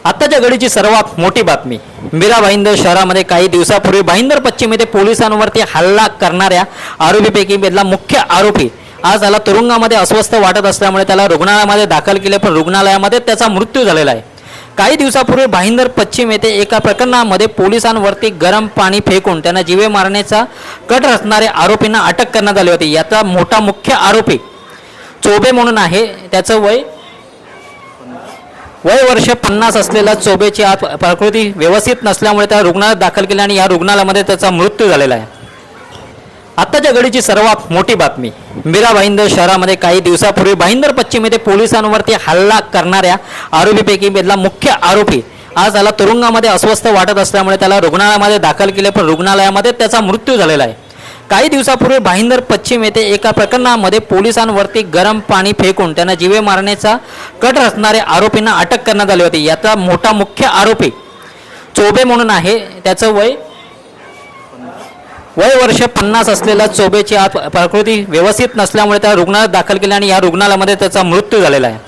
आत्ताच्या घडीची सर्वात मोठी बातमी। मीरा भाईंदर शहरामध्ये काही दिवसापूर्वी भाईंदर पश्चिम येथे पोलिसांवरती हल्ला करणाऱ्या आरोपीपैकी मधला मुख्य आरोपी आज त्याला तुरुंगामध्ये अस्वस्थ वाटत असल्यामुळे त्याला रुग्णालयामध्ये दाखल केले, पण रुग्णालयामध्ये त्याचा मृत्यू झालेला आहे। काही दिवसापूर्वी भाईंदर पश्चिम येथे एका प्रकरणामध्ये पोलिसांवरती गरम पाणी फेकून त्यांना जीवे मारण्याचा कट रचणारे आरोपींना अटक करण्यात आली होती। याचा मोठा मुख्य आरोपी चोबे म्हणून आहे। त्याचं वय वर्ष 50 असलेला चोबेची आज प्रकृती व्यवस्थित नसल्यामुळे त्याला रुग्णालयात दाखल केले आणि या रुग्णालयामध्ये त्याचा मृत्यू झालेला आहे। आत्ताच्या घडीची सर्वात मोठी बातमी। मीरा भाईंदर शहरामध्ये काही दिवसापूर्वी भाईंदर पश्चिम येथे पोलिसांवरती हल्ला करणाऱ्या आरोपीपैकी मधला मुख्य आरोपी आज त्याला तुरुंगामध्ये अस्वस्थ वाटत असल्यामुळे त्याला रुग्णालयामध्ये दाखल केले, पण रुग्णालयामध्ये त्याचा मृत्यू झालेला आहे। काही दिवसापूर्वी भाईंदर पश्चिम येथे एका प्रकरणामध्ये पोलिसांवरती गरम पाणी फेकून त्यांना जीवे मारण्याचा कट रचणारे आरोपींना अटक करण्यात आली होती। याचा मोठा मुख्य आरोपी चोबे म्हणून आहे। त्याचं वय वर्ष 50 असलेला चोबेची आज प्रकृती व्यवस्थित नसल्यामुळे त्याला रुग्णालयात दाखल केले आणि या रुग्णालयामध्ये त्याचा मृत्यू झालेला आहे।